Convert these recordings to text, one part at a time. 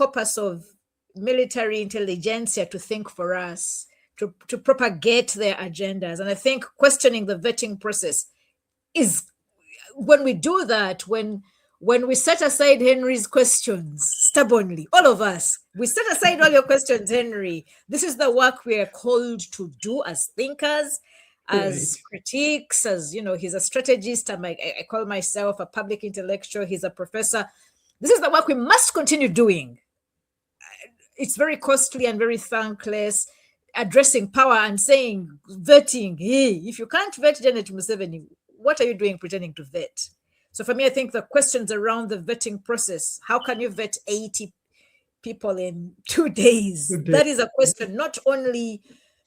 corpus of military intelligentsia to think for us, to propagate their agendas. And I think questioning the vetting process is, when we do that, when we set aside Henry's questions stubbornly, all of us, we set aside all your questions, Henry. This is the work we are called to do as thinkers, as critiques, as, he's a strategist. I call myself a public intellectual. He's a professor. This is the work we must continue doing. It's very costly and very thankless, addressing power and saying, vetting, hey, if you can't vet Janet Museveni, what are you doing pretending to vet? So for me, I think the questions around the vetting process, how can you vet 80 people in 2 days? That is a question not only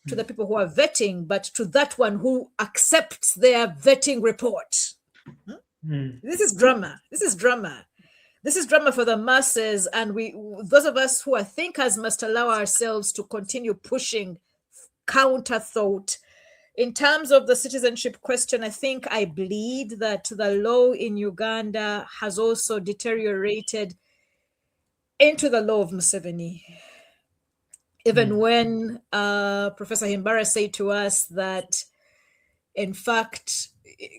to the people who are vetting, but to that one who accepts their vetting report. This is drama. This is drama. This is drama for the masses. And those of us who are thinkers must allow ourselves to continue pushing counter thought. In terms of the citizenship question, I bleed that the law in Uganda has also deteriorated into the law of Museveni. Even when Professor Himbara said to us that, in fact,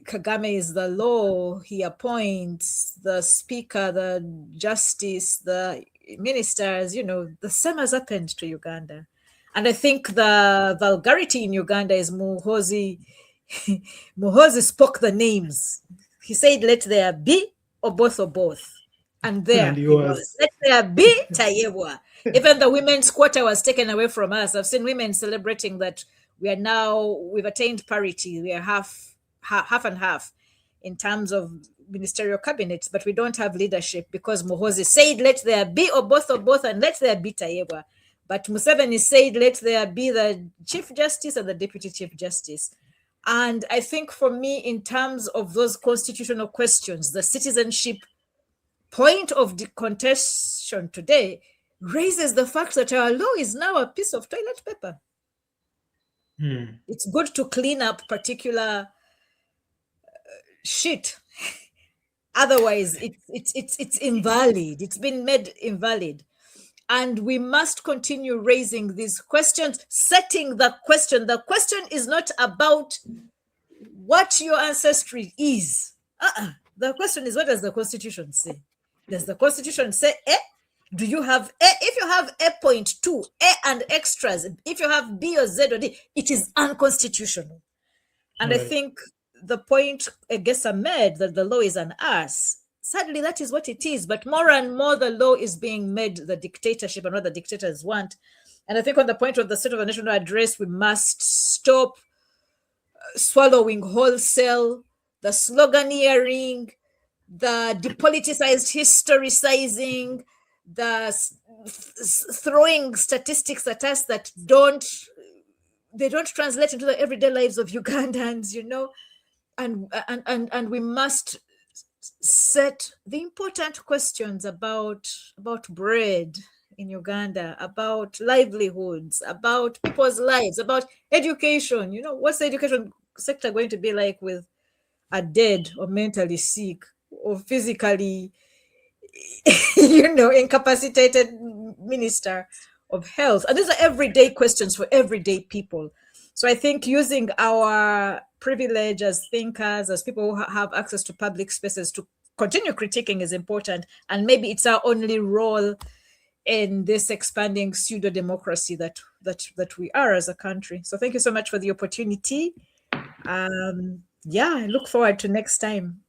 Kagame is the law, he appoints the speaker, the justice, the ministers, the same has happened to Uganda. And I think the vulgarity in Uganda is Muhoozi. Muhoozi spoke the names. He said, let there be, or both. And there he was. Let there be Tayebwa. Even the women's quota was taken away from us. I've seen women celebrating that we've attained parity. We are half and half in terms of ministerial cabinets, but we don't have leadership because Muhoozi said, let there be, or both, and let there be Tayebwa. But Museveni said, let there be the Chief Justice and the Deputy Chief Justice. And I think for me, in terms of those constitutional questions, the citizenship point of the contention today raises the fact that our law is now a piece of toilet paper. It's good to clean up particular shit. Otherwise, it's invalid. It's been made invalid. And we must continue raising these questions, setting the question. The question is not about what your ancestry is. The question is, what does the Constitution say? Does the Constitution say A? Do you have A? If you have A.2, A and extras, if you have B or Z or D, it is unconstitutional. And I think the point Egesa made that the law is an us, sadly, that is what it is. But more and more, the law is being made the dictatorship and what the dictators want. And I think on the point of the State of the National Address, we must stop swallowing wholesale, the sloganeering, the depoliticized historicizing, the throwing statistics at us that don't translate into the everyday lives of Ugandans, and we must set the important questions about bread in Uganda, about livelihoods, about people's lives, about education. What's the education sector going to be like with a dead or mentally sick or physically incapacitated minister of health? And these are everyday questions for everyday people. So I think using our privilege as thinkers, as people who have access to public spaces, to continue critiquing is important. And maybe it's our only role in this expanding pseudo-democracy that we are as a country. So thank you so much for the opportunity. I look forward to next time.